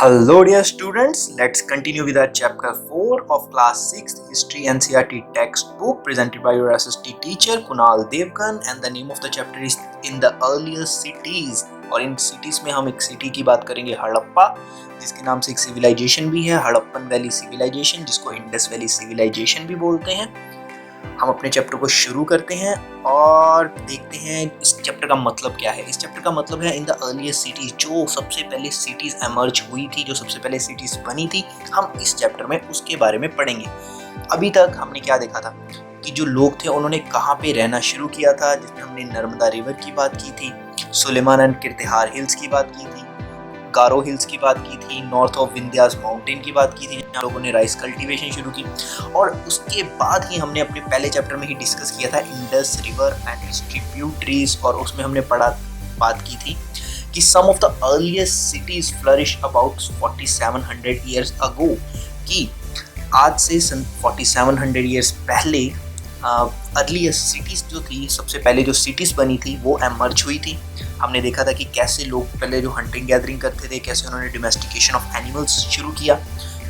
Hello dear students, let's continue with our chapter 4 of class 6 History NCERT textbook presented by your SST teacher Kunal Devgan, and the name of the chapter is In the Earlier Cities। और in cities में हम एक city की बात करेंगे हड़प्पा, जिसके नाम से एक सिविलाइजेशन भी है हड़प्पन वैली सिविलाइजेशन, जिसको इंडस वैली सिविलाइजेशन भी बोलते हैं। हम अपने चैप्टर को शुरू करते हैं और देखते हैं इस चैप्टर का मतलब क्या है। इस चैप्टर का मतलब है इन द अर्लियर सिटीज, जो सबसे पहले सिटीज एमर्ज हुई थी, जो सबसे पहले सिटीज बनी थी, हम इस चैप्टर में उसके बारे में पढ़ेंगे। अभी तक हमने क्या देखा था कि जो लोग थे उन्होंने कहाँ पे रहना शुरू किया था, जिसमें हमने नर्मदा रिवर की बात की थी, सुलेमान एंड किरतिहार हिल्स की बात की थी, गारो हिल्स की बात की थी, नॉर्थ ऑफ विंध्यास माउंटेन की बात की थी, जहाँ लोगों ने राइस कल्टीवेशन शुरू की। और उसके बाद ही हमने अपने पहले चैप्टर में ही डिस्कस किया था Indus river and its tributaries, और उसमें हमने बात की थी कि some of the earliest cities flourish about 4700 years ago, कि आज से 4700 ईयर्स पहले अर्लीस्ट सिटीज जो थी, सबसे पहले जो सिटीज बनी थी वो एमर्ज हुई थी। हमने देखा था कि कैसे लोग पहले जो हंटिंग गैदरिंग करते थे, कैसे उन्होंने डोमेस्टिकेशन ऑफ एनिमल्स शुरू किया,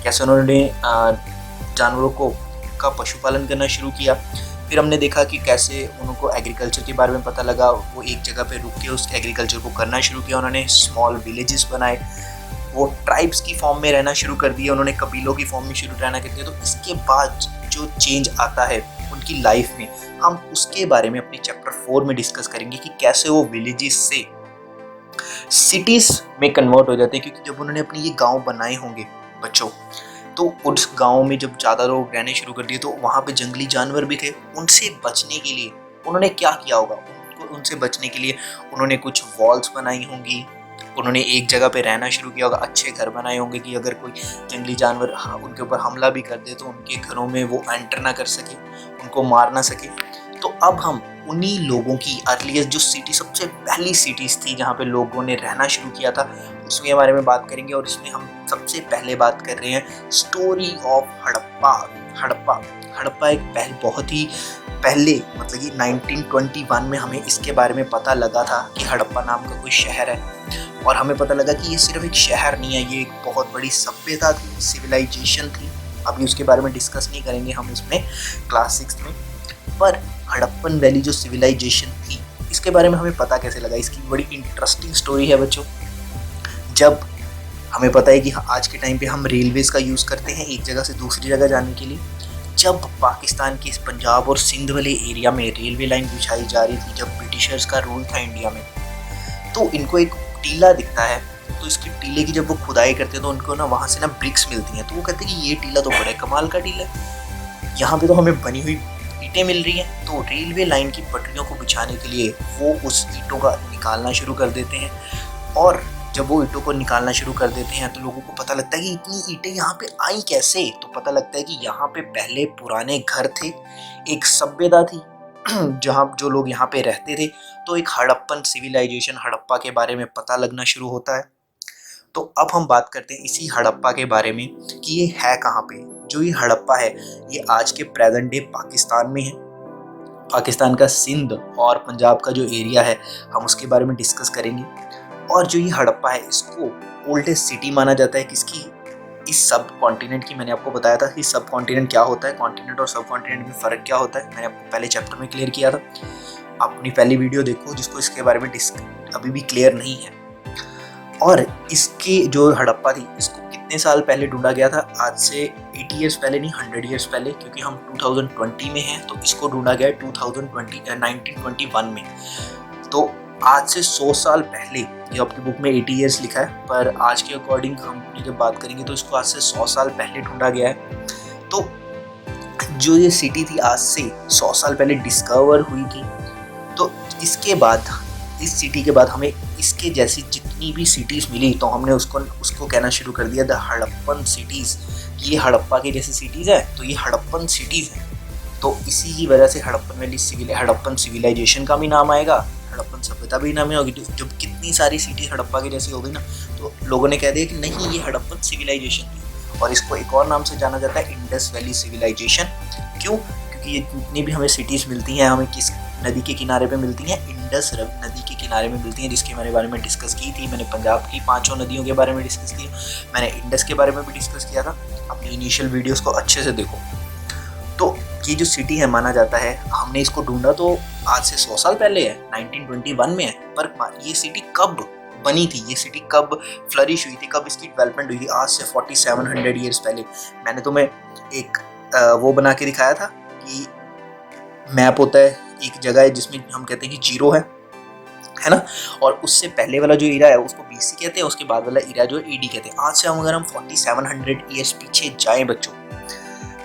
कैसे उन्होंने जानवरों का पशुपालन करना शुरू किया। फिर हमने देखा कि कैसे उनको एग्रीकल्चर के बारे में पता लगा, वो एक जगह पे रुक के उस एग्रीकल्चर को करना शुरू किया, उन्होंने स्मॉल विलेजेस बनाए, वो ट्राइब्स की फॉर्म में रहना शुरू कर दिया, उन्होंने कबीलों की फॉर्म में शुरू रहना कर दिया। तो इसके बाद जो चेंज आता है उनकी लाइफ में, हम उसके बारे में अपने चैप्टर 4 में डिस्कस करेंगे कि कैसे वो विलेजेस से सिटीज में कन्वर्ट हो जाते हैं। क्योंकि जब उन्होंने अपने ये गांव बनाए होंगे बच्चों, तो उस गांव में जब ज़्यादा लोग रहने शुरू कर दिए तो वहाँ पे जंगली जानवर भी थे। उनसे बचने के लिए उन्होंने क्या किया होगा, उनसे बचने के लिए उन्होंने कुछ वॉल्स बनाई होंगी, उन्होंने एक जगह पे रहना शुरू किया होगा, अच्छे घर बनाए होंगे कि अगर कोई जंगली जानवर उनके ऊपर हमला भी कर दे तो उनके घरों में वो एंटर ना कर सके, उनको मार ना सके। तो अब हम उन्हीं लोगों की अर्लीस्ट जो सिटी, सबसे पहली सिटीज़ थी जहाँ पे लोगों ने रहना शुरू किया था, उसके बारे में बात करेंगे। और इसमें हम सबसे पहले बात कर रहे हैं स्टोरी ऑफ हड़प्पा। हड़प्पा एक बहुत ही पहले, मतलब कि 1921 में हमें इसके बारे में पता लगा था कि हड़प्पा नाम का कोई शहर है, और हमें पता लगा कि ये सिर्फ एक शहर नहीं है, ये एक बहुत बड़ी सभ्यता थी, सिविलाइजेशन थी। अभी उसके बारे में डिस्कस नहीं करेंगे हम इसमें क्लास 6 में। पर हड़प्पन वैली जो सिविलाइजेशन थी, इसके बारे में हमें पता कैसे लगा, इसकी बड़ी इंटरेस्टिंग स्टोरी है बच्चों। जब हमें पता है कि आज के टाइम पे हम रेलवेज का यूज़ करते हैं एक जगह से दूसरी जगह जाने के लिए, जब पाकिस्तान के इस पंजाब और सिंध वाले एरिया में रेलवे लाइन बिछाई जा रही थी, जब ब्रिटिशर्स का रूल था इंडिया में, तो इनको एक टीला दिखता है। तो इसके टीले की जब वो खुदाई करते हैं तो उनको ना वहाँ से ना ब्रिक्स मिलती हैं। तो वो कहते हैं कि ये टीला तो बड़े कमाल का टीला है, यहाँ पे तो हमें बनी हुई ईंटें मिल रही हैं। तो रेलवे लाइन की पटरियों को बिछाने के लिए वो उस ईंटों का निकालना शुरू कर देते हैं, और जब वो ईंटों को निकालना शुरू कर देते हैं तो लोगों को पता लगता है कि इतनी ईंटें यहाँ पे आई कैसे। तो पता लगता है कि यहाँ पे पहले पुराने घर थे, एक सभ्यता थी जहाँ जो लोग यहाँ पे रहते थे। तो एक हड़प्पन सिविलाइजेशन, हड़प्पा के बारे में पता लगना शुरू होता है। तो अब हम बात करते हैं इसी हड़प्पा के बारे में कि ये है कहाँ पे। जो ये हड़प्पा है ये आज के प्रेजेंट डे पाकिस्तान में है। पाकिस्तान का सिंध और पंजाब का जो एरिया है हम उसके बारे में डिस्कस करेंगे। और जो ये हड़प्पा है इसको ओल्डेस्ट सिटी माना जाता है किसकी, इस सब कॉन्टिनेंट की। मैंने आपको बताया था कि सब कॉन्टिनेंट क्या होता है, कॉन्टिनेंट और सब कॉन्टिनेंट में फ़र्क क्या होता है, मैंने आपको पहले चैप्टर में क्लियर किया था। अपनी पहली वीडियो देखो जिसको इसके बारे में अभी भी क्लियर नहीं है। और इसकी जो हड़प्पा थी इसको कितने साल पहले ढूंढा गया था, आज से 80 ईयर्स पहले नहीं, 100 ईयर्स पहले, क्योंकि हम 2020 में हैं तो इसको ढूंढा गया है 1921 में। तो आज से 100 साल पहले, ये आपकी बुक में 80 ईयर्स लिखा है, पर आज के अकॉर्डिंग हम जब बात करेंगे तो इसको आज से 100 साल पहले ढूंढा गया है। तो जो ये सिटी थी आज से 100 साल पहले डिस्कवर हुई थी। तो इसके बाद, इस सिटी के बाद हमें इसके जैसी जितनी भी सिटीज़ मिली तो हमने उसको कहना शुरू कर दिया द हड़प्पन सिटीज़, कि ये हड़प्पा की जैसी सिटीज़ है तो ये हड़प्पन सिटीज़ हैं। तो इसी की वजह से हड़प्पन सिविलाइजेशन का भी नाम आएगा, हड़प्पन सभ्यता भी नाम होगी। जब कितनी सारी सिटी हड़प्पा की जैसी हो गई ना, तो लोगों ने कह दिया कि नहीं ये हड़प्पन सिविलाइजेशन थी। और इसको एक और नाम से जाना जाता है इंडस वैली सिविलाइजेशन। क्यों? क्योंकि ये जितनी भी हमें सिटीज़ मिलती हैं, हमें किस नदी के किनारे पे मिलती हैं, इंडस नदी के किनारे में मिलती हैं, जिसके बारे में डिस्कस की थी मैंने। पंजाब की 5 नदियों के बारे में डिस्कस किया, मैंने इंडस के बारे में भी डिस्कस किया था। अपनी इनिशियल वीडियोस को अच्छे से देखो। तो ये जो सिटी है, माना जाता है, हमने इसको ढूंढा तो आज से 100 साल पहले है, 1921 में है। पर ये सिटी कब बनी थी, ये सिटी कब फ्लरिश हुई थी, कब इसकी डेवलपमेंट हुई थी? आज से 4700 ईयर्स पहले। मैंने तुम्हें एक वो बना के दिखाया था कि मैप होता है, एक जगह है जिसमें हम कहते हैं कि जीरो है ना, और उससे पहले वाला जो एरिया है उसको BC कहते हैं, उसके बाद वाला एरिया जो है AD कहते हैं। आज से अगर हम 4700 ईयर्स पीछे जाएं बच्चों,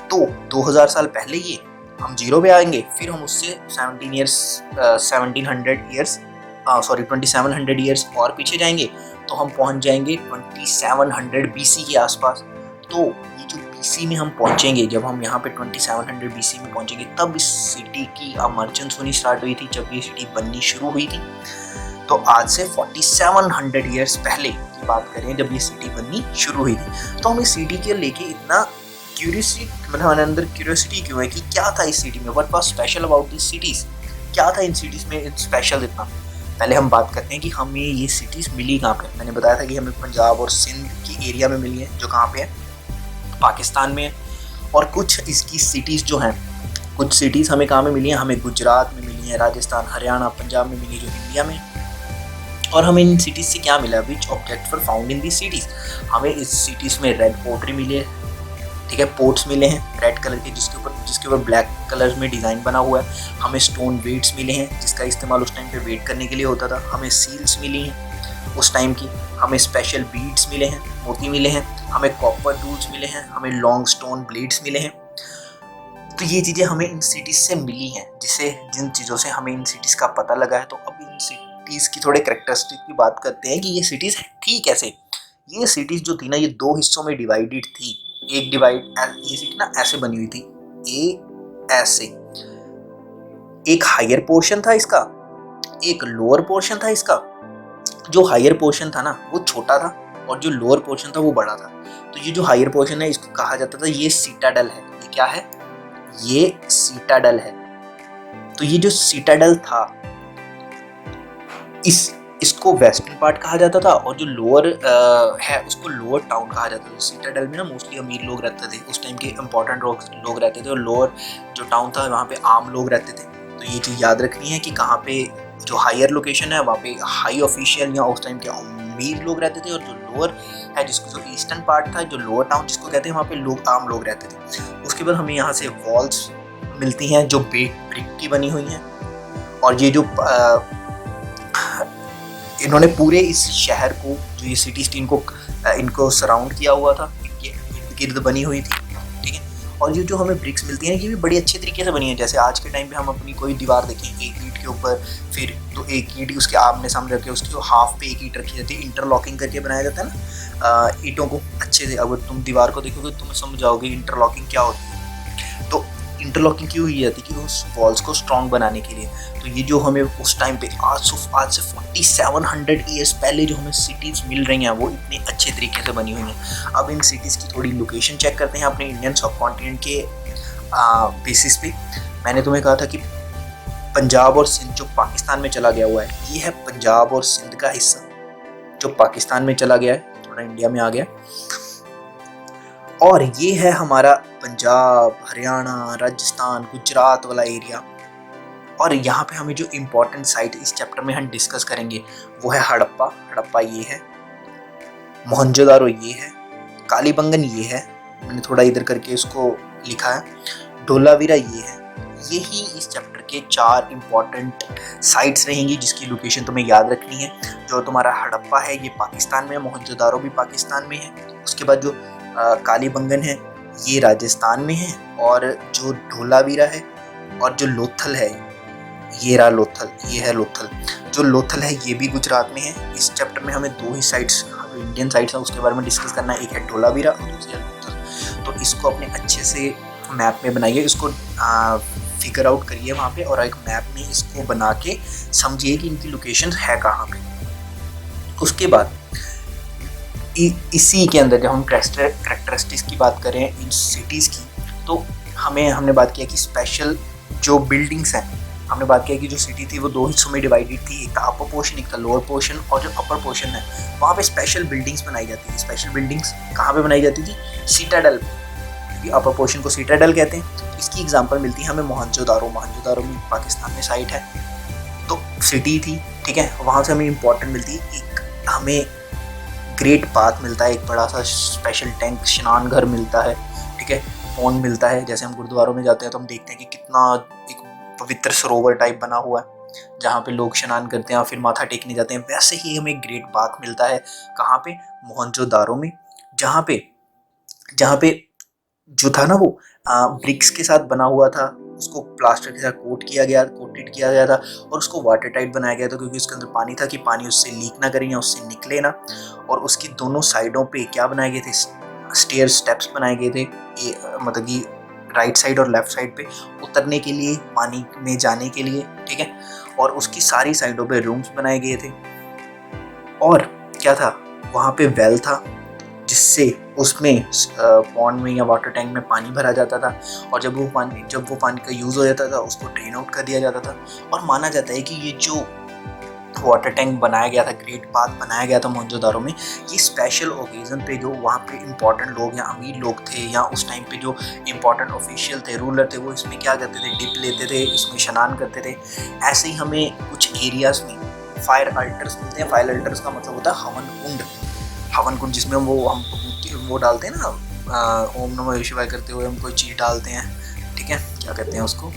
तो 2000 साल पहले ये हम जीरो पे आएंगे, फिर हम उससे 2700 ईयर्स और पीछे जाएंगे तो हम पहुंच जाएंगे 2700 BC के आसपास। तो ये जो BC में हम पहुंचेंगे, जब हम यहाँ पे 2700 BC में पहुंचेंगे, तब इस सिटी की इमर्जेंस होनी स्टार्ट हुई थी, जब ये सिटी बननी शुरू हुई थी। तो आज से 4700 ईयर्स पहले की बात करें, जब ये सिटी बननी शुरू हुई थी। तो हम इस सिटी के लेके इतना क्यूरियोसिटी, मतलब हमारे अंदर क्यूरियोसिटी क्यों है कि क्या था इस सिटी में, what was special about this cities, क्या था इन सिटीज में स्पेशल इतना। पहले हम बात करते हैं कि हमें ये सिटीज मिली कहाँ पे। मैंने बताया था कि हमें पंजाब और सिंध की एरिया में मिली है, जो कहाँ पे है, पाकिस्तान में है। और कुछ इसकी सिटीज जो हैं, कुछ सिटीज हमें कहाँ में मिली हैं, हमें गुजरात में मिली है, राजस्थान, हरियाणा, पंजाब में मिली, जो इंडिया में। और हमें इन सिटीज से क्या मिला, which objects were found in this cities. हमें इस सिटीज में रेड पोर्ट्री मिली है, ठीक है, पोर्ट्स मिले हैं रेड कलर के, जिसके ऊपर ब्लैक कलर में डिज़ाइन बना हुआ है। हमें स्टोन वेट्स मिले हैं, जिसका इस्तेमाल उस टाइम पे वेट करने के लिए होता था। हमें सील्स मिली हैं उस टाइम की। हमें स्पेशल बीड्स मिले हैं, मोती मिले हैं। हमें कॉपर टूल्स मिले हैं। हमें लॉन्ग स्टोन ब्लेड्स मिले हैं। तो ये चीज़ें हमें इन सिटीज़ से मिली हैं, जिन चीज़ों से हमें इन सिटीज़ का पता लगा है। तो अब इन सिटीज़ की थोड़े करेक्टरिस्टिक की बात करते हैं कि ये सिटीज़ थी कैसे। ये सिटीज़ जो थी ना, ये 2 हिस्सों में डिवाइडेड थी। ये सिटी ना ऐसे बनी हुई थी, ऐसे एक हायर पोर्शन था इसका, एक लोअर पोर्शन था इसका। जो हायर पोर्शन था ना वो छोटा था, और जो लोअर पोर्शन था वो बड़ा था। तो ये जो हायर पोर्शन है, इसको कहा जाता था ये सीटाडल है। ये क्या है, ये सीटाडल है। तो ये जो सीटाडल था, इसको वेस्टर्न पार्ट कहा जाता था, और जो लोअर है उसको लोअर टाउन कहा जाता था। सीटाडल में ना मोस्टली अमीर लोग रहते थे, उस टाइम के इंपॉर्टेंट लोग रहते थे, और लोअर जो टाउन था वहाँ पे आम लोग रहते थे। तो ये चीज़ याद रखनी है कि कहाँ पे जो हायर लोकेशन है वहाँ पे हाई ऑफिशियल या उस टाइम के अमीर लोग रहते थे, और जो लोअर है, जिसको जो ईस्टर्न पार्ट था, जो लोअर टाउन जिसको कहते हैं, वहाँ पे आम लोग रहते थे। उसके बाद हमें यहाँ से वॉल्स मिलती हैं जो ब्रिक की बनी हुई हैं, और ये जो इन्होंने पूरे इस शहर को, जो ये सिटी थी, इनको सराउंड किया हुआ था, इनके इर्द गिर्द बनी हुई थी, ठीक है। और ये जो हमें ब्रिक्स मिलती हैं, ये भी बड़ी अच्छे तरीके से बनी है। जैसे आज के टाइम पे हम अपनी कोई दीवार देखें, एक ईंट के ऊपर फिर तो एक ईंट उसके आमने सामने रखे, उसके हाफ पे एक ईंट रखी जाती है, इंटरलॉकिंग करके बनाया जाता है ना ईंटों को अच्छे से। अगर तुम दीवार को देखोगे तो तुम्हें समझ जाओगे इंटरलॉकिंग क्या होती है। तो इंटरलॉकिंग क्यों हुई जाती है, कि उस वॉल्स को स्ट्रॉन्ग बनाने के लिए। तो ये जो हमें उस टाइम पे आज से 4700 ईयर्स पहले जो हमें सिटीज़ मिल रही हैं, वो इतने अच्छे तरीके से बनी हुई हैं। अब इन सिटीज़ की थोड़ी लोकेशन चेक करते हैं अपने इंडियन सब कॉन्टिनेंट के बेसिस पे। मैंने तुम्हें कहा था कि पंजाब और सिंध जो पाकिस्तान में चला गया हुआ है, ये है पंजाब और सिंध का हिस्सा जो पाकिस्तान में चला गया है, थोड़ा इंडिया में आ गया। और ये है हमारा पंजाब, हरियाणा, राजस्थान, गुजरात वाला एरिया। और यहाँ पे हमें जो इम्पोर्टेंट साइट इस चैप्टर में हम डिस्कस करेंगे वो है हड़प्पा ये है, मोहनजोदारो ये है, कालीबंगन ये है, मैंने थोड़ा इधर करके इसको लिखा है, धोलावीरा ये है। यही इस चैप्टर के 4 इम्पॉर्टेंट साइट्स रहेंगी जिसकी लोकेशन तुम्हें याद रखनी है। जो तुम्हारा हड़प्पा है ये पाकिस्तान में है, मोहनजोदारो भी पाकिस्तान में है। उसके बाद जो कालीबंगन है ये राजस्थान में है, और जो धोलावीरा है और जो लोथल है, ये रहा लोथल, ये है लोथल। जो लोथल है ये भी गुजरात में है। इस चैप्टर में हमें 2 ही साइट्स, इंडियन साइट्स है उसके बारे में डिस्कस करना है, एक है धोलावीरा और दूसरी है लोथल। तो इसको अपने अच्छे से मैप में बनाइए, इसको फिगर आउट करिए वहाँ पे, और एक मैप में इसको बना के समझिए कि इनकी लोकेशन है कहाँ पे। उसके बाद इसी के अंदर जब हम कैरेक्टरिस्टिक्स की बात करें इन सिटीज़ की, तो हमने बात किया कि स्पेशल जो बिल्डिंग्स हैं हमने बात किया कि जो सिटी थी वो दो हिस्सों में डिवाइडेड थी, एक था अपर पोर्शन, एक था लोअर पोर्शन। और जो अपर पोर्शन है वहाँ पे स्पेशल बिल्डिंग्स बनाई जाती थी। स्पेशल बिल्डिंग्स कहाँ पे बनाई जाती थी? सिटाडेल, क्योंकि अपर पोर्शन को सिटाडेल कहते हैं। इसकी एग्जांपल मिलती है हमें मोहनजोदारो। मोहनजोदारो में पाकिस्तान में साइट है, तो सिटी थी, ठीक है। वहाँ से हमें इम्पोर्टेंट मिलती है, एक हमें ग्रेट बाथ मिलता है, एक बड़ा सा स्पेशल टैंक स्नान घर मिलता है, ठीक है। पॉन्ड मिलता है, जैसे हम गुरुद्वारों में जाते हैं तो हम देखते हैं कि कितना एक पवित्र सरोवर टाइप बना हुआ है जहाँ पे लोग स्नान करते हैं और फिर माथा टेकने जाते हैं। वैसे ही हमें ग्रेट बाथ मिलता है कहाँ पे? मोहनजोदारो में, जहाँ पे जो था ना वो ब्रिक्स के साथ बना हुआ था, उसको प्लास्टर के साथ कोटेड किया गया था और उसको वाटर टाइट बनाया गया था, क्योंकि उसके अंदर पानी था कि पानी उससे लीक ना करे या उससे निकले ना। और उसकी दोनों साइडों पे क्या बनाए गए थे? स्टेप्स बनाए गए थे, मतलब कि राइट साइड और लेफ्ट साइड पे उतरने के लिए, पानी में जाने के लिए, ठीक है। और उसकी सारी साइडों पे रूम्स बनाए गए थे। और क्या था? वहाँ पे वेल था जिससे उसमें पॉन्ड में या वाटर टैंक में पानी भरा जाता था, और जब वो पानी का यूज़ हो जाता था उसको ड्रेन आउट कर दिया जाता था। और माना जाता है कि ये जो वाटर टैंक बनाया गया था, ग्रेट बाथ बनाया गया था मोहनजोदारो में, ये स्पेशल ओकेजन पे जो वहाँ पे इम्पोर्टेंट लोग या अमीर लोग थे या उस टाइम पे जो इम्पोर्टेंट ऑफिशियल थे, रूलर थे, वो इसमें क्या करते थे? डिप लेते थे, इसमें स्नान करते थे। ऐसे ही हमें कुछ एरियाज़ में फायर अल्टर्स मिलते हैं। फायर अल्टर्स का मतलब होता है हवन कुंड, जिसमें हम वो डालते हैं ना, ओम नमः शिवाय करते हुए हम कोई चीज़ डालते हैं, ठीक है, क्या कहते हैं उसको,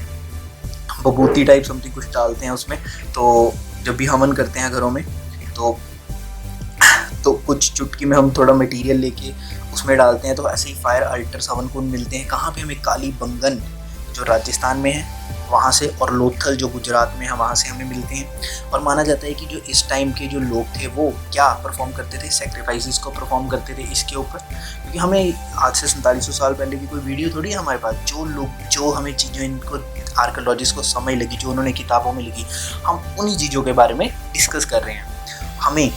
बबूती टाइप समथिंग कुछ डालते हैं उसमें। तो जब भी हवन करते हैं घरों में तो कुछ चुटकी में हम थोड़ा मटेरियल लेके उसमें डालते हैं। तो ऐसे ही फायर अल्टर्स हवन कुंड मिलते हैं। कहाँ पे? हमें कालीबंगन जो राजस्थान में है वहाँ से, और लोथल जो गुजरात में है वहाँ से हमें मिलते हैं। और माना जाता है कि जो इस टाइम के जो लोग थे वो क्या परफॉर्म करते थे? सेक्रीफाइसेस को परफॉर्म करते थे इसके ऊपर, क्योंकि हमें आज से 4700 साल पहले की कोई वीडियो थोड़ी है हमारे पास। जो हमें चीज़ें, इनको आर्कियोलॉजिस्ट को समझ लगी, जो उन्होंने किताबों में लिखी, हम उन्हीं चीज़ों के बारे में डिस्कस कर रहे हैं। हमें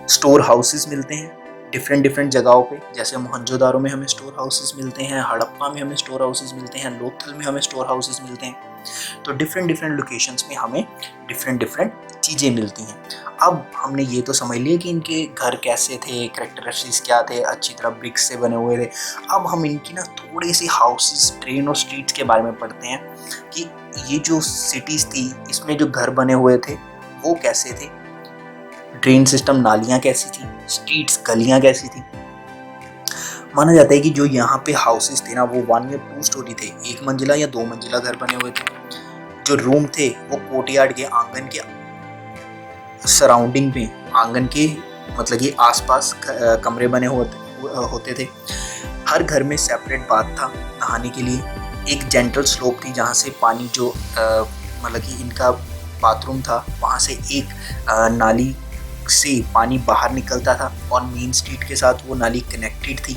स्टोर हाउसेस मिलते हैं डिफरेंट जगहों पे, जैसे मोहनजोदारो में हमें स्टोर हाउसेस मिलते हैं, हड़प्पा में हमें स्टोर हाउसेस मिलते हैं, लोथल में हमें स्टोर हाउसेस मिलते हैं। तो डिफरेंट लोकेशंस में हमें डिफरेंट चीज़ें मिलती हैं। अब हमने ये तो समझ लिया कि इनके घर कैसे थे, कैरेक्टरिस्टिक्स क्या थे, अच्छी तरह ब्रिक्स से बने हुए थे। अब हम इनकी ना थोड़े से हाउसेस, ट्रेन और स्ट्रीट्स के बारे में पढ़ते हैं कि ये जो सिटीज़ थी इसमें जो घर बने हुए थे वो कैसे थे, ड्रेन सिस्टम, नालियाँ कैसी थी, स्ट्रीट्स, गलियाँ कैसी थी। माना जाता है कि जो यहाँ पे हाउसेस थे ना वो 1 या 2 स्टोरी थे, 1 मंजिला या 2 मंजिला घर बने हुए थे। जो रूम थे वो कोर्टयार्ड के, आंगन के सराउंडिंग में, आंगन के मतलब कि आसपास कमरे बने होते थे। हर घर में सेपरेट बाथ था नहाने के लिए। एक जेंटल स्लोप थी जहाँ से पानी जो मतलब कि इनका बाथरूम था वहाँ से एक नाली से पानी बाहर निकलता था और मेन स्ट्रीट के साथ वो नाली कनेक्टेड थी।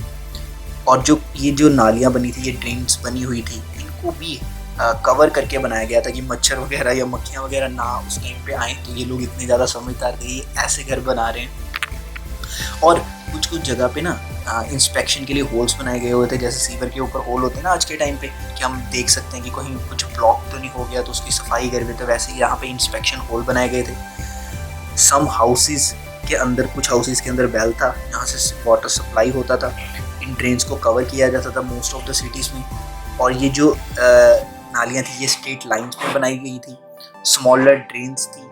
और ये जो नालियाँ बनी थी, ये ड्रेन्स बनी हुई थी, इनको भी कवर करके बनाया गया था कि मच्छर वगैरह या मक्खियाँ वगैरह ना उस टाइम पे आए। तो ये लोग इतने ज़्यादा समझदार थे, ये ऐसे घर बना रहे हैं। और कुछ जगह पे ना इंस्पेक्शन के लिए होल्स बनाए गए हुए थे, जैसे सीवर के ऊपर होल होते हैं ना आज के टाइम पे, कि हम देख सकते हैं कि कहीं कुछ ब्लॉक तो नहीं हो गया तो उसकी सफाई कर देते। वैसे ही यहाँ पे इंस्पेक्शन होल बनाए गए थे। सम हाउसेस के अंदर, कुछ हाउसेस के अंदर वेल था जहाँ से वाटर सप्लाई होता था। इन ड्रेन्स को कवर किया जाता था मोस्ट ऑफ द सिटीज़ में। और ये जो नालियाँ थी ये स्ट्रेट लाइंस में बनाई गई थी। स्मॉलर ड्रेन्स थी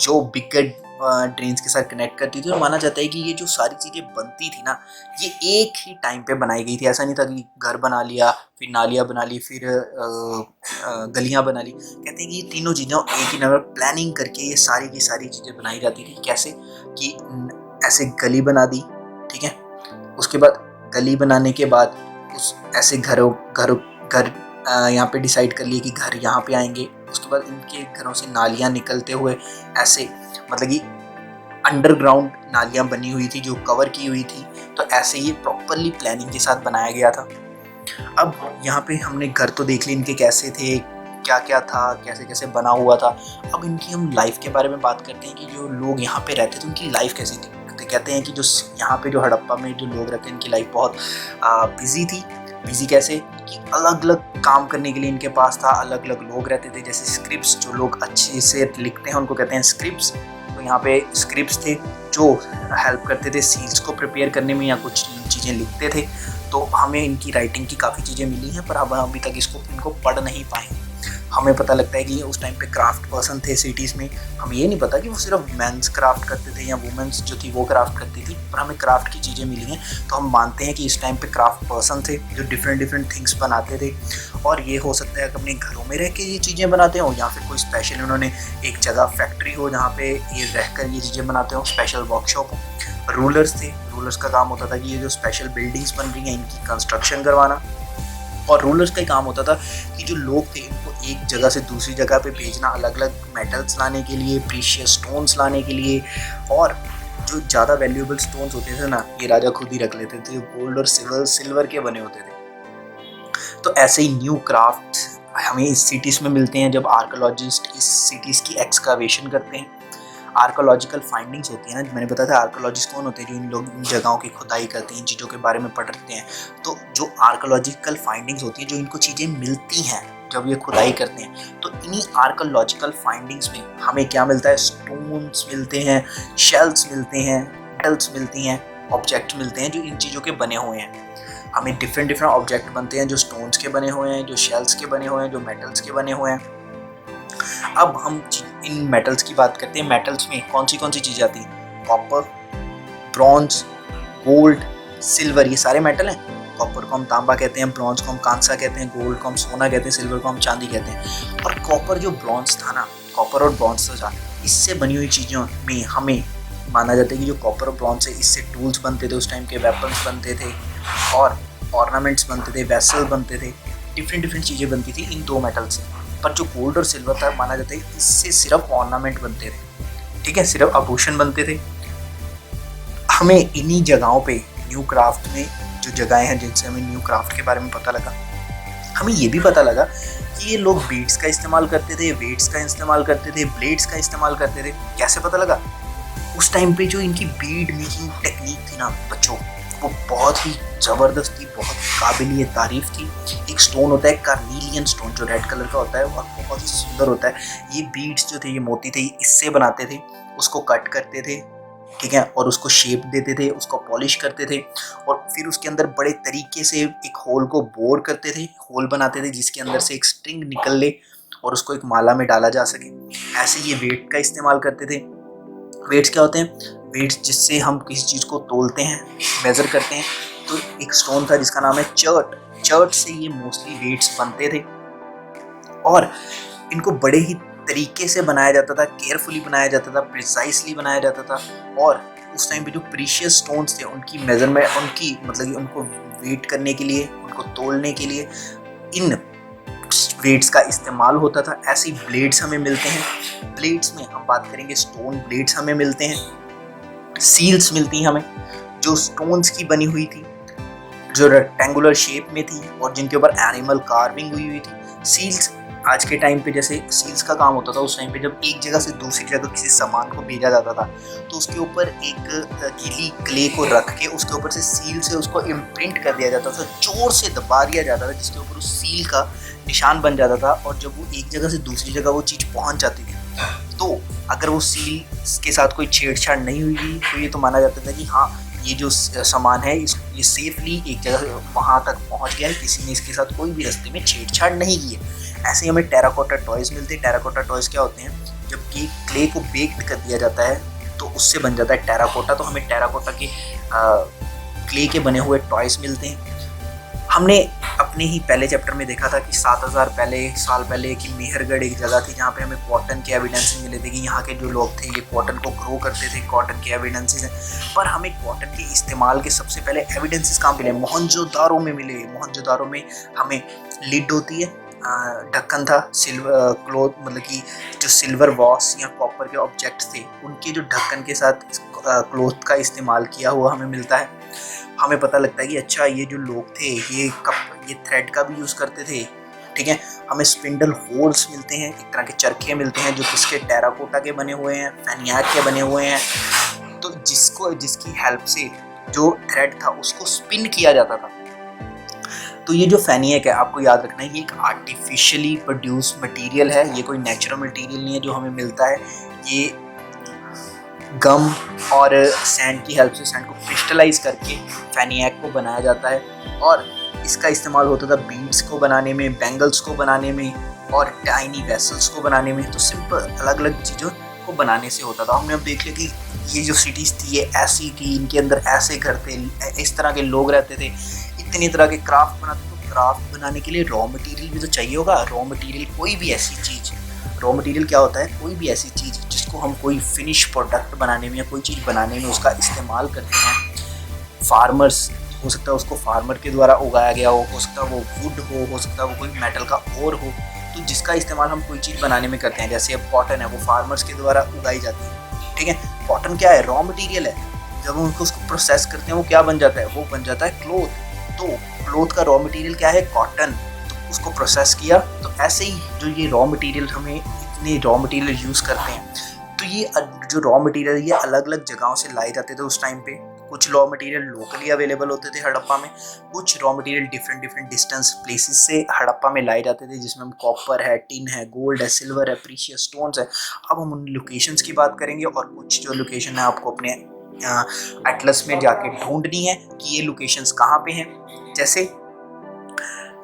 जो बिगर ड्रेन्स के साथ कनेक्ट करती थी। और माना जाता है कि ये जो सारी चीज़ें बनती थी ना ये एक ही टाइम पे बनाई गई थी। ऐसा नहीं था कि घर बना लिया, फिर नालियाँ बना ली, फिर गलियाँ बना ली। कहते हैं कि ये तीनों चीज़ें एक ही नंबर प्लानिंग करके ये सारी की सारी चीज़ें बनाई जाती थी। कैसे कि ऐसे गली बना दी, ठीक है, उसके बाद गली बनाने के बाद उस ऐसे घर यहाँ पे डिसाइड कर लिए कि घर यहाँ पे आएंगे। उसके बाद इनके घरों से नालियाँ निकलते हुए ऐसे, मतलब कि अंडरग्राउंड नालियाँ बनी हुई थी जो कवर की हुई थी। तो ऐसे ही प्रॉपरली प्लानिंग के साथ बनाया गया था। अब यहाँ पे हमने घर तो देख लिए इनके कैसे थे, क्या क्या था, कैसे कैसे बना हुआ था। अब इनकी हम लाइफ के बारे में बात करते हैं कि जो लोग यहाँ पे रहते थे उनकी लाइफ कैसी थी। तो कहते हैं कि जो यहाँ पे जो हड़प्पा में जो लोग रहते हैं इनकी लाइफ बहुत बिजी थी। बिजी कैसे कि अलग अलग काम करने के लिए इनके पास था, अलग अलग लोग रहते थे। जैसे स्क्रिप्ट्स, जो लोग अच्छे से लिखते हैं उनको कहते हैं स्क्रिप्ट्स। तो यहाँ पे स्क्रिप्ट्स थे जो हेल्प करते थे सील्स को प्रिपेयर करने में या कुछ चीज़ें लिखते थे। तो हमें इनकी राइटिंग की काफ़ी चीज़ें मिली हैं, पर अब अभी तक इनको पढ़ नहीं पाए। हमें पता लगता है कि उस टाइम पे क्राफ्ट पर्सन थे सिटीज़ में। हमें ये नहीं पता कि वो सिर्फ मेंस क्राफ्ट करते थे या वुमेन्स जो थी वो क्राफ्ट करती थी, पर हमें क्राफ्ट की चीज़ें मिली हैं। तो हम मानते हैं कि इस टाइम पे क्राफ्ट पर्सन थे जो डिफरेंट थिंग्स बनाते थे। और ये हो सकता है कि अपने घरों में रह के ये चीज़ें बनाते हो, या फिर कोई स्पेशल उन्होंने एक जगह फैक्ट्री हो जहाँ पे ये रहकर ये चीज़ें बनाते हो, स्पेशल वर्कशॉप हो। रूलर्स थे, रूलर्स का काम होता था कि ये जो स्पेशल बिल्डिंग्स बन रही हैं इनकी कंस्ट्रक्शन करवाना। और रूलर्स का काम होता था कि जो लोग थे इनको एक जगह से दूसरी जगह पे भेजना, अलग अलग मेटल्स लाने के लिए, प्रीशियस स्टोन्स लाने के लिए। और जो ज़्यादा वैल्यूएबल स्टोन्स होते थे ना, ये राजा खुद ही रख लेते थे, जो गोल्ड और सिल्वर के बने होते थे। तो ऐसे ही न्यू क्राफ्ट हमें इस सिटीज़ में मिलते हैं जब आर्कोलॉजिस्ट इस सिटीज़ की एक्सकावेशन करते हैं। आर्कोलॉजिकल फाइंडिंग्स होती है ना, मैंने बताया था आर्कोलॉजिस्ट कौन होते हैं, जो इन लोग इन जगहों की खुदाई करते हैं, इन चीज़ों के बारे में पढ़ते हैं। तो जो आर्कोलॉजिकल फाइंडिंग्स होती हैं, जो इनको चीज़ें मिलती हैं जब ये खुदाई करते हैं, तो इन्हीं आर्कोलॉजिकल फाइंडिंग्स में हमें क्या मिलता है, स्टोन्स मिलते हैं, शेल्स मिलते हैं, मेटल्स मिलती हैं, ऑब्जेक्ट मिलते हैं जो इन चीज़ों के बने हुए हैं। हमें डिफरेंट ऑब्जेक्ट बनते हैं जो स्टोन्स के बने हुए हैं, जो शेल्स के बने हुए हैं, जो मेटल्स के बने हुए हैं। अब हम इन मेटल्स की बात करते हैं। मेटल्स में कौन सी चीज़ आती है, कॉपर, ब्रॉन्ज, गोल्ड, सिल्वर, ये सारे मेटल हैं। कॉपर को हम तांबा कहते हैं, ब्रॉन्ज को हम कांसा कहते हैं, गोल्ड को हम सोना कहते हैं, सिल्वर को हम चांदी कहते हैं। और कॉपर जो ब्रॉन्ज था ना, कॉपर और ब्रॉन्ज था, इससे बनी हुई चीज़ों में हमें माना जाता है कि जो कॉपर और ब्रॉन्ज से इससे टूल्स बनते थे, उस टाइम के वेपन्स बनते थे और ऑर्नामेंट्स बनते थे, वेसल बनते थे, डिफरेंट चीज़ें बनती थी इन दो मेटल से। पर जो गोल्ड और सिल्वर था माना जाता है इससे सिर्फ ऑर्नामेंट बनते थे, ठीक है, सिर्फ आभूषण बनते थे। हमें इन्हीं जगहों पे न्यू क्राफ्ट में जो जगहें हैं जिनसे हमें न्यू क्राफ्ट के बारे में पता लगा, हमें ये भी पता लगा कि ये लोग बीड्स का इस्तेमाल करते थे, वेट्स का इस्तेमाल करते थे, ब्लेड्स का इस्तेमाल करते थे। कैसे पता लगा, उस टाइम पे जो इनकी बीड मेकिंग टेक्निक थी ना बच्चों, वो बहुत ही ज़बरदस्त थी, बहुत काबिल तारीफ थी। एक स्टोन होता है कार्नीलियन स्टोन, जो रेड कलर का होता है और बहुत ही सुंदर होता है। ये बीड्स जो थे, ये मोती थे, इससे बनाते थे, उसको कट करते थे, ठीक है, और उसको शेप देते थे, उसको पॉलिश करते थे, और फिर उसके अंदर बड़े तरीके से एक होल को बोर करते थे, होल बनाते थे जिसके अंदर से एक स्ट्रिंग निकल ले और उसको एक माला में डाला जा सके। ऐसे ये वेट का इस्तेमाल करते थे। वेट्स क्या होते हैं, वेट्स जिससे हम किसी चीज़ को तोलते हैं, मेज़र करते हैं। तो एक स्टोन था जिसका नाम है चर्ट से ये मोस्टली वेट्स बनते थे और इनको बड़े ही तरीके से बनाया जाता था, केयरफुली बनाया जाता था, प्रिसाइसली बनाया जाता था। और उस टाइम पे जो प्रीशियस स्टोन्स थे उनकी मेजरमेंट, उनकी मतलब कि उनको वेट करने के लिए, उनको तोलने के लिए इन वेट्स का इस्तेमाल होता था। ऐसी ब्लेड्स हमें मिलते हैं। ब्लेड्स में हम बात करेंगे, स्टोन ब्लेड्स हमें मिलते हैं, सील्स मिलती हैं हमें जो स्टोन्स की बनी हुई थी, जो रेक्टेंगुलर शेप में थी और जिनके ऊपर एनिमल कार्विंग हुई थी। सील्स आज के टाइम पे जैसे सील्स का काम होता था, उस टाइम पे जब एक जगह से दूसरी जगह किसी सामान को भेजा जाता था तो उसके ऊपर एक गीली क्ले को रख के उसके ऊपर से सील से उसको इम्प्रिंट कर दिया जाता था, जोर से दबा दिया जाता था जिसके ऊपर उस सील का निशान बन जाता था। और जब वो एक जगह से दूसरी जगह वो चीज़ पहुंच जाती थी तो अगर वो सील के साथ कोई छेड़छाड़ नहीं हुई तो ये तो माना जाता था कि हाँ, ये जो सामान है ये सेफली एक जगह वहाँ तक पहुँच गया है, किसी ने इसके साथ कोई भी रास्ते में छेड़छाड़ नहीं की है। ऐसे ही हमें टेराकोटा टॉयज़ मिलते हैं। टेराकोटा टॉयज़ क्या होते हैं, जब कि क्ले को बेक्ड कर दिया जाता है तो उससे बन जाता है टेराकोटा। तो हमें टेराकोटा के क्ले के बने हुए टॉयज़ मिलते हैं। हमने अपने ही पहले चैप्टर में देखा था कि 7000 साल पहले कि मेहरगढ़ एक जगह थी जहाँ पे हमें कॉटन के एविडेंसेस मिले थे कि यहाँ के जो लोग थे ये कॉटन को ग्रो करते थे, कॉटन के एविडेंसेस हैं। पर हमें कॉटन के इस्तेमाल के सबसे पहले एविडेंसेस कहाँ मिले, मोहनजोदारो में मिले। मोहनजोदारो में हमें लिड होती है, ढक्कन था, सिल्वर क्लोथ मतलब कि जो सिल्वर वॉस या कॉपर के ऑब्जेक्ट थे उनके जो ढक्कन के साथ क्लोथ का इस्तेमाल किया हुआ हमें मिलता है। हमें पता लगता है कि अच्छा ये जो लोग थे ये थ्रेड का भी यूज़ करते थे, ठीक है। हमें स्पिंडल होल्स मिलते हैं, एक तरह के चरखे मिलते हैं जो किसके, टेराकोटा के बने हुए हैं, फेनियाक के बने हुए हैं। तो जिसकी हेल्प से जो थ्रेड था उसको स्पिन किया जाता था। तो ये जो फेनियक है, आपको याद रखना है, ये एक आर्टिफिशियली प्रोड्यूस मटेरियल है, ये कोई नेचुरल मटेरियल नहीं है जो हमें मिलता है। ये गम और सैंड की हेल्प से सैंड को क्रिस्टलाइज करके फेनियक को बनाया जाता है, और इसका इस्तेमाल होता था बीड्स को बनाने में, बैंगल्स को बनाने में, और टाइनी वेसल्स को बनाने में। तो सिंपल अलग अलग चीज़ों को बनाने से होता था। हमने अब देख लिया कि ये जो सिटीज़ थी ये ऐसी थी, इनके अंदर ऐसे घर थे, इस तरह के लोग रहते थे, इतनी तरह के क्राफ्ट बनाते। तो क्राफ्ट बनाने के लिए रॉ मटेरियल भी तो चाहिए होगा। रॉ मटेरियल कोई भी ऐसी चीज़, रॉ मटेरियल क्या होता है, कोई भी ऐसी चीज़ जिसको हम कोई फिनिश प्रोडक्ट बनाने में या कोई चीज़ बनाने में उसका इस्तेमाल करते हैं। फार्मर्स, हो सकता है उसको फार्मर के द्वारा उगाया गया हो सकता है वो वुड हो सकता है वो कोई मेटल का ओर हो, तो जिसका इस्तेमाल हम कोई चीज़ बनाने में करते हैं। जैसे अब कॉटन है, वो फार्मर्स के द्वारा उगाई जाती है, ठीक है। कॉटन क्या है, रॉ मटेरियल है। जब हम उसको प्रोसेस करते हैं वो क्या बन जाता है, वो बन जाता है क्लोथ। तो क्लोथ का रॉ मटेरियल क्या है, कॉटन। तो उसको प्रोसेस किया, तो ऐसे ही जो ये रॉ मटेरियल, हमें इतने रॉ मटेरियल यूज़ करते हैं, तो ये जो रॉ मटेरियल ये अलग अलग जगहों से लाए जाते थे उस टाइम पे। कुछ रॉ मटेरियल लोकली अवेलेबल होते थे हड़प्पा में, कुछ raw material different distance places से हड़प्पा में लाए जाते थे, जिसमें हम कॉपर है, टिन है, गोल्ड है, सिल्वर है, प्रीशियस स्टोन्स है। अब हम उन लोकेशंस की बात करेंगे, और कुछ जो लोकेशन है आपको अपने एटलस में जाके ढूंढनी है कि ये लोकेशंस कहाँ पे हैं। जैसे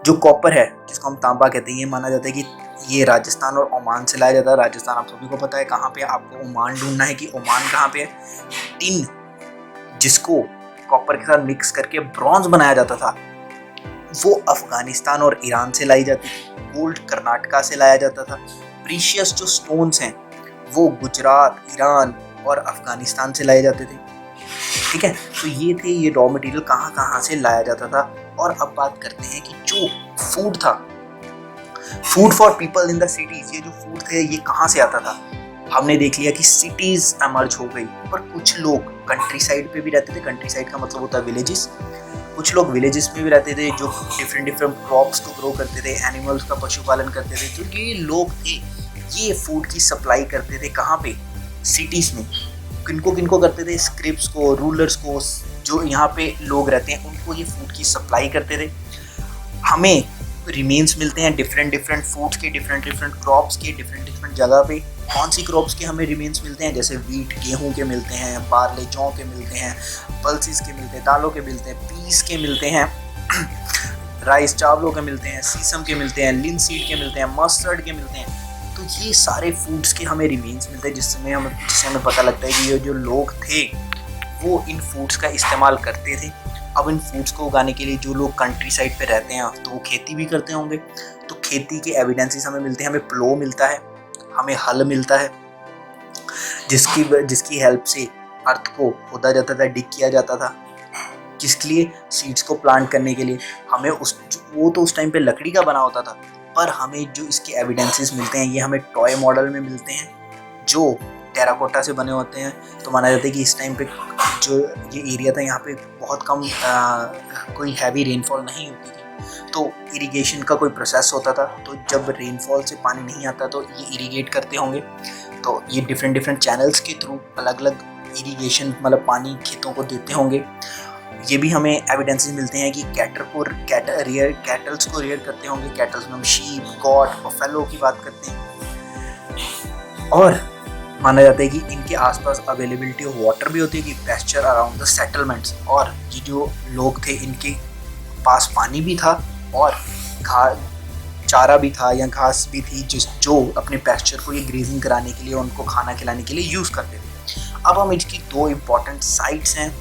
जो कॉपर है, जिसको हम तांबा कहते हैं, ये माना जाता है कि ये राजस्थान और ओमान से लाया जाता है। राजस्थान आप सभी को पता है कहाँ पे है, आपको ओमान ढूंढना है कि ओमान कहाँ पे है। टिन, जिसको कॉपर के साथ मिक्स करके ब्रॉन्ज बनाया जाता था, वो अफगानिस्तान और ईरान से लाई जाती थी। गोल्ड कर्नाटका से लाया जाता था। प्रीशियस जो स्टोन्स हैं वो गुजरात, ईरान और अफगानिस्तान से लाए जाते थे, ठीक है। तो ये थे ये रॉ मटेरियल कहाँ कहाँ से लाया जाता था। और अब बात करते हैं कि जो फूड था, food for people in the cities, ये जो फूड थे ये कहाँ से आता था। हमने देख लिया कि सिटीज एमर्ज हो गई, पर कुछ लोग कंट्री साइड पे भी रहते थे। कंट्री साइड का मतलब होता है विलेजेस। कुछ लोग विलेजेस में भी रहते थे जो डिफरेंट क्रॉप्स को ग्रो करते थे, एनिमल्स का पशुपालन करते थे। जो ये लोग थे ये फूड की सप्लाई करते थे कहाँ पे, सिटीज में। किनको करते थे, स्क्रिप्स को, रूलर्स को, जो यहाँ पे लोग रहते हैं उनको ये फूड की सप्लाई करते थे। हमें रिमेन्स मिलते हैं डिफरेंट फूड्स के, डिफरेंट क्रॉप्स के, डिफरेंट जगह पे। कौन सी क्रॉप्स के हमें रिमेन्स मिलते हैं, जैसे वीट, गेहूं के मिलते हैं, बार्ले, जौ के मिलते हैं, पल्सिस के मिलते हैं, दालों के मिलते हैं, पीस के मिलते हैं, राइस चावलों के मिलते हैं, सीसम के मिलते हैं, लिनसीड के मिलते हैं, मस्टर्ड के मिलते हैं। तो ये सारे फूड्स के हमें रिमेन्स मिलते हैं, जिससे हमें पता लगता है कि ये जो लोग थे वो इन फूड्स का इस्तेमाल करते थे। अब इन फूड्स को उगाने के लिए जो लोग कंट्री साइड पे रहते हैं तो वो खेती भी करते होंगे, तो खेती के एविडेंसेस हमें मिलते हैं। हमें प्लो मिलता है, हमें हल मिलता है, जिसकी हेल्प से अर्थ को खोदा जाता था, डिग किया जाता था, जिसके लिए सीड्स को प्लांट करने के लिए हमें वो तो उस टाइम पे लकड़ी का बना होता था, पर हमें जो इसके एविडेंसेस मिलते हैं ये हमें टॉय मॉडल में मिलते हैं जो टेराकोटा से बने होते हैं। तो माना जाता है कि इस टाइम पे जो ये एरिया था यहाँ पे बहुत कम कोई हैवी रेनफॉल नहीं होती थी, तो इरिगेशन का कोई प्रोसेस होता था। तो जब रेनफॉल से पानी नहीं आता तो ये इरिगेट करते होंगे, तो ये डिफरेंट चैनल्स के थ्रू अलग अलग इरिगेशन मतलब पानी खेतों को देते होंगे। ये भी हमें एविडेंसेस मिलते हैं कि कैटल्स को रेयर करते होंगे। कैटल्स में हम शीप, गॉट, बफेलो की बात करते हैं। और माना जाता है कि इनके आसपास अवेलेबिलिटी ऑफ वाटर भी होती है, कि पेस्चर अराउंड द सेटलमेंट्स। और ये जो लोग थे इनके पास पानी भी था और चारा भी था या घास भी थी, जो अपने पेस्चर को ये ग्रेजिंग कराने के लिए, उनको खाना खिलाने के लिए यूज़ करते थे। अब हम इसकी दो इम्पॉर्टेंट साइट्स हैं,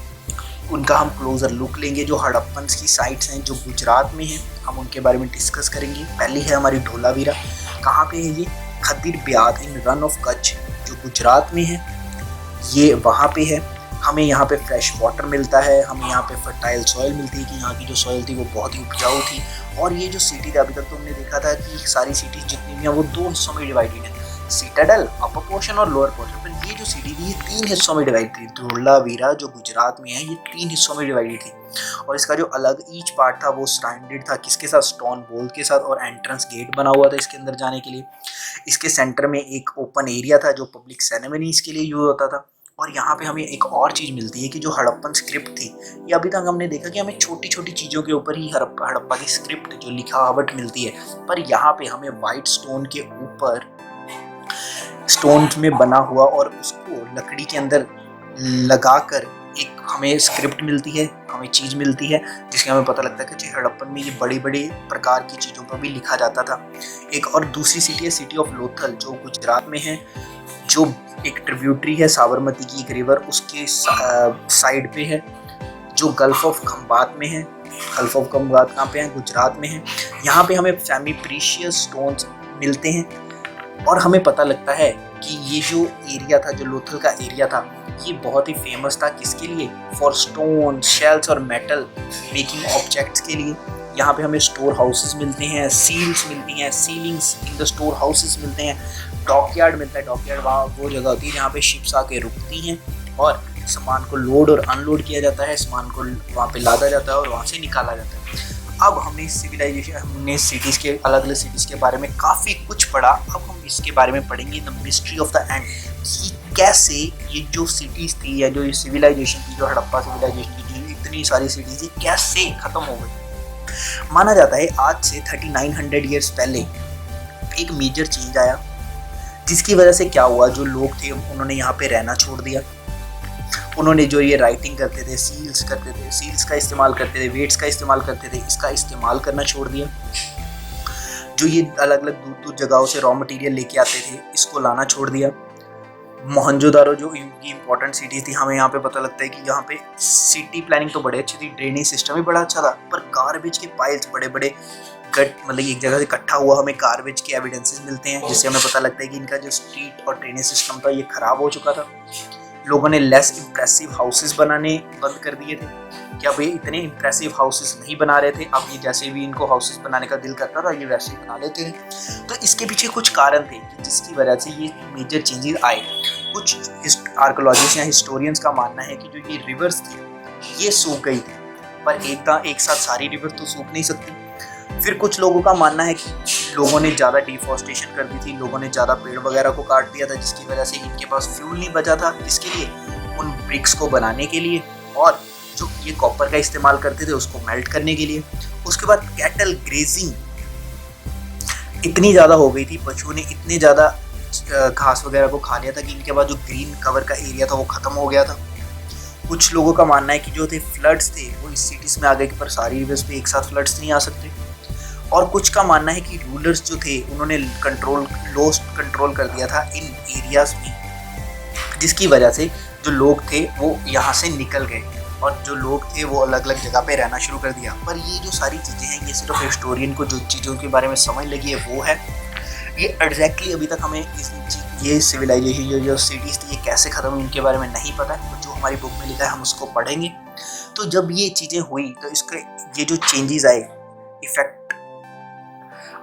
उनका हम क्लोजर लुक लेंगे। जो हड़प्पन्स की साइट्स हैं जो गुजरात में हैं, हम उनके बारे में डिस्कस करेंगे। पहली है हमारी धोलावीरा। कहाँ पे है ये, खदिर ब्याद इन रन ऑफ कच्छ, जो गुजरात में है, ये वहाँ पे है। हमें यहाँ पे फ्रेश वाटर मिलता है, हमें यहाँ पे फर्टाइल सॉइल मिलती है, कि यहाँ की जो सॉइल थी वो बहुत ही उपजाऊ थी। और ये जो सिटी थी, अभी तक तो हमने देखा था कि सारी सिटीज जितनी भी हैं वो दो हिस्सों में डिवाइडेड है, सिटाडेल अपर पोर्शन और लोअर पोर्शन। पर ये जो सिटी थी ये तीन हिस्सों में डिवाइड थी। धोलावीरा जो गुजरात में है ये तीन हिस्सों में डिवाइडेड थी, और इसका जो अलग ईच पार्ट था वो स्टैंडर्ड था, किसके साथ, स्टोन वॉल के साथ, और एंट्रेंस गेट बना हुआ था इसके अंदर जाने के लिए। इसके सेंटर में एक ओपन एरिया था जो पब्लिक सेरेमनीज के लिए यूज होता था। और यहाँ पे हमें एक और चीज़ मिलती है कि जो हड़प्पन स्क्रिप्ट थी, ये अभी तक हमने देखा कि हमें छोटी छोटी चीज़ों के ऊपर ही हड़प्पा की स्क्रिप्ट जो लिखावट मिलती है, पर यहाँ पे हमें वाइट स्टोन के ऊपर स्टोन में बना हुआ और उसको लकड़ी के अंदर लगाकर एक हमें स्क्रिप्ट मिलती है, हमें चीज़ मिलती है, जिससे हमें पता लगता है कि हड़प्पन में ये बड़ी बड़ी प्रकार की चीज़ों पर भी लिखा जाता था। एक और दूसरी सिटी है सिटी ऑफ लोथल, जो गुजरात में है, जो एक ट्रिब्यूटरी है साबरमती की एक रिवर, उसके साइड पे है, जो गल्फ ऑफ खंबात में है। गल्फ ऑफ खंबात कहाँ पे है? गुजरात में है। यहाँ पे हमें सेमी प्रीशियस स्टोन्स मिलते हैं और हमें पता लगता है कि ये जो एरिया था, जो लोथल का एरिया था, ये बहुत ही फेमस था किसके लिए? फॉर स्टोन, शेल्स और मेटल मेकिंग ऑब्जेक्ट्स के लिए। यहाँ पे हमें स्टोर हाउसेस मिलते हैं, सील्स मिलती हैं, ceilings in the store houses मिलते हैं, डॉकयार्ड मिलता है। डॉकयार्ड वहाँ वो जगह होती है जहाँ पे शिप्स आके रुकती हैं और सामान को लोड और अनलोड किया जाता है, सामान को वहाँ पे लादा जाता है और वहाँ से निकाला जाता है। अब हमने सिविलाइजेशन, हमने सिटीज़ के अलग अलग सिटीज़ के बारे में काफ़ी कुछ पढ़ा। अब हम इसके बारे में पढ़ेंगे the mystery of the end, कि कैसे ये जो सिटीज़ थी या जो ये सिविलाइजेशन थी, जो हड़प्पा सिविलाइजेशन की जो इतनी सारी सिटीज़ थी, कैसे ख़त्म हो गई। माना जाता है आज से 3900 ईयर्स पहले एक मेजर चेंज आया, जिसकी वजह से क्या हुआ, जो लोग थे उन्होंने यहाँ पे रहना छोड़ दिया। उन्होंने जो ये राइटिंग करते थे, सील्स का इस्तेमाल करते थे, वेट्स का इस्तेमाल करते थे, इसका इस्तेमाल करना छोड़ दिया। जो ये अलग अलग दूर दूर जगहों से रॉ मटेरियल लेके आते थे, इसको लाना छोड़ दिया। मोहनजोदारो जो इनकी इंपॉर्टेंट सिटी थी, हमें यहाँ पे पता लगता है कि यहाँ पे सिटी प्लानिंग तो बड़ी अच्छी थी, ड्रेनेज सिस्टम भी बड़ा अच्छा था, पर गार्बेज के पाइल्स बड़े बड़े मतलब एक जगह से इकट्ठा हुआ हमें गार्बेज के एविडेंसेस मिलते हैं, जिससे हमें पता लगता है कि इनका जो स्ट्रीट और ड्रेनेज सिस्टम था ये खराब हो चुका था। लोगों ने लेस इम्प्रेसिव हाउसेस बनाने बंद कर दिए थे, क्या वे इतने इम्प्रेसिव हाउसेस नहीं बना रहे थे। अब ये जैसे भी इनको हाउसेस बनाने का दिल करता था, ये वैसे ही बना लेते थे। तो इसके पीछे कुछ कारण थे जिसकी वजह से ये मेजर चेंजेस आए। कुछ आर्कोलॉजिस्ट या हिस्टोरियंस का मानना है कि जो ये रिवर्स थी ये सूख गई थी, पर एक साथ सारी रिवर तो सूख नहीं सकती। फिर कुछ लोगों का मानना है कि लोगों ने ज़्यादा डिफॉरेस्टेशन कर दी थी, लोगों ने ज़्यादा पेड़ वगैरह को काट दिया था, जिसकी वजह से इनके पास फ्यूल नहीं बचा था, इसके लिए उन ब्रिक्स को बनाने के लिए, और जो ये कॉपर का इस्तेमाल करते थे उसको मेल्ट करने के लिए। उसके बाद कैटल ग्रेजिंग इतनी ज़्यादा हो गई थी, पशुओं ने इतने ज़्यादा घास वगैरह को खा लिया था कि इनके बाद जो ग्रीन कवर का एरिया था वो ख़त्म हो गया था। कुछ लोगों का मानना है कि जो थे फ्लड्स थे वो इस सिटीज़ में आ गए, पर सारी रिवर्स पे एक साथ फ्लड्स नहीं आ सकते। और कुछ का मानना है कि रूलर्स जो थे उन्होंने कंट्रोल कर दिया था इन एरियाज में, जिसकी वजह से जो लोग थे वो यहाँ से निकल गए और जो लोग थे वो अलग अलग जगह पे रहना शुरू कर दिया। पर ये जो सारी चीज़ें हैं, ये सिर्फ हिस्टोरियन को जो चीज़ों के बारे में समझ लगी है वो है। ये एग्जैक्टली अभी तक हमें ये सिविलाइजेशन जो सिटीज़ थी ये कैसे ख़त्म हुई इनके बारे में नहीं पता है। तो जो हमारी बुक में लिखा है हम उसको पढ़ेंगे। तो जब ये चीज़ें हुई तो इसके ये जो चेंजेस आए, इफेक्ट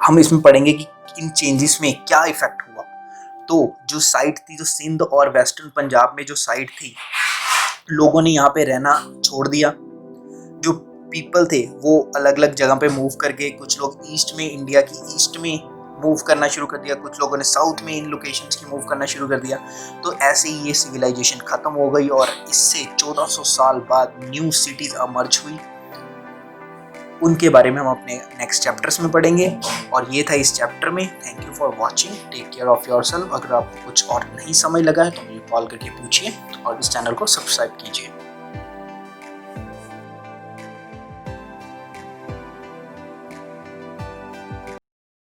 हम इसमें पढ़ेंगे कि इन चेंजेस में क्या इफेक्ट हुआ। तो जो साइट थी, जो सिंध और वेस्टर्न पंजाब में जो साइट थी, लोगों ने यहाँ पे रहना छोड़ दिया। जो पीपल थे वो अलग अलग जगह पे मूव करके, कुछ लोग ईस्ट में, इंडिया की ईस्ट में मूव करना शुरू कर दिया, कुछ लोगों ने साउथ में इन लोकेशंस की मूव करना शुरू कर दिया। तो ऐसे ही ये सिविलाइजेशन ख़त्म हो गई और इससे 1400 साल बाद न्यू सिटीज़ अमर्ज हुई। उनके बारे में हम अपने नेक्स्ट चैप्टर्स में पढ़ेंगे। और ये था इस चैप्टर में। Thank you for watching, take care of yourself. अगर आपको कुछ और नहीं समझ लगा है तो मुझे कॉल करके पूछिए और इस चैनल को सब्सक्राइब कीजिए।